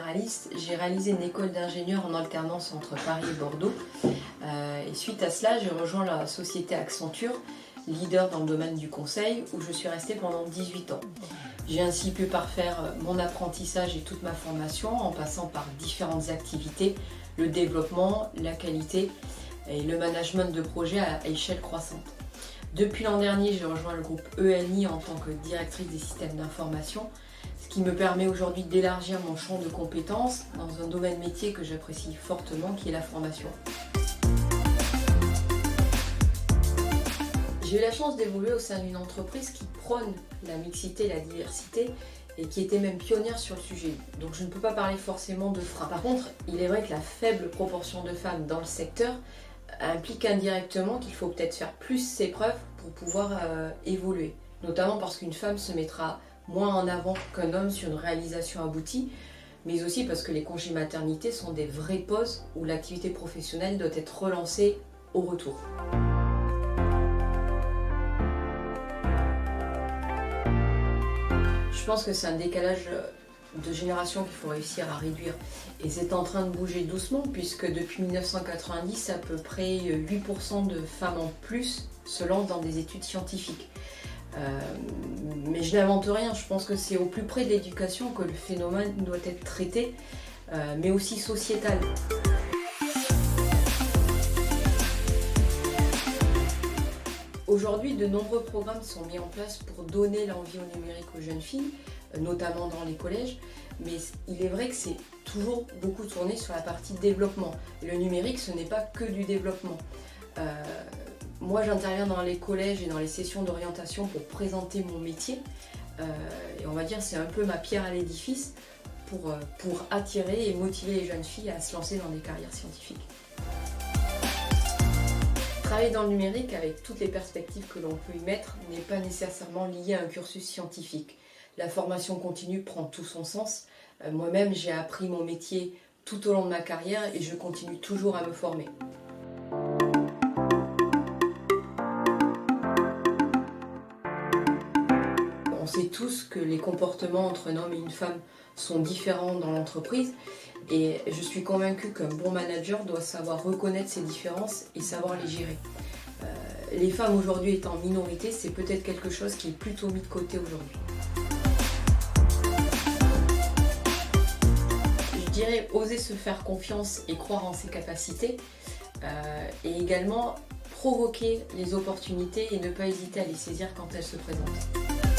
généraliste, j'ai réalisé une école d'ingénieur en alternance entre Paris et Bordeaux. Et suite à cela, j'ai rejoint la société Accenture, leader dans le domaine du conseil, où je suis restée pendant 18 ans. J'ai ainsi pu parfaire mon apprentissage et toute ma formation en passant par différentes activités, le développement, la qualité et le management de projets à échelle croissante. Depuis l'an dernier, j'ai rejoint le groupe ENI en tant que directrice des systèmes d'information, ce qui me permet aujourd'hui d'élargir mon champ de compétences dans un domaine métier que j'apprécie fortement, qui est la formation. J'ai eu la chance d'évoluer au sein d'une entreprise qui prône la mixité et la diversité et qui était même pionnière sur le sujet. Donc je ne peux pas parler forcément de frein. Par contre, il est vrai que la faible proportion de femmes dans le secteur implique indirectement qu'il faut peut-être faire plus ses preuves pour pouvoir évoluer. Notamment parce qu'une femme se mettra moins en avant qu'un homme sur une réalisation aboutie, mais aussi parce que les congés maternité sont des vraies pauses où l'activité professionnelle doit être relancée au retour. Je pense que c'est un décalage de génération qu'il faut réussir à réduire. Et c'est en train de bouger doucement, puisque depuis 1990, à peu près 8% de femmes en plus se lancent dans des études scientifiques. Mais je n'invente rien, je pense que c'est au plus près de l'éducation que le phénomène doit être traité, mais aussi sociétal. Aujourd'hui, de nombreux programmes sont mis en place pour donner l'envie au numérique aux jeunes filles, notamment dans les collèges, mais il est vrai que c'est toujours beaucoup tourné sur la partie développement. Et le numérique, ce n'est pas que du développement. Moi, j'interviens dans les collèges et dans les sessions d'orientation pour présenter mon métier, et on va dire c'est un peu ma pierre à l'édifice pour attirer et motiver les jeunes filles à se lancer dans des carrières scientifiques. Travailler dans le numérique avec toutes les perspectives que l'on peut y mettre n'est pas nécessairement lié à un cursus scientifique. La formation continue prend tout son sens. Moi-même, j'ai appris mon métier tout au long de ma carrière et je continue toujours à me former. On sait tous que les comportements entre un homme et une femme sont différents dans l'entreprise et je suis convaincue qu'un bon manager doit savoir reconnaître ces différences et savoir les gérer. Les femmes aujourd'hui étant en minorité, c'est peut-être quelque chose qui est plutôt mis de côté aujourd'hui. Je dirais oser se faire confiance et croire en ses capacités et également provoquer les opportunités et ne pas hésiter à les saisir quand elles se présentent.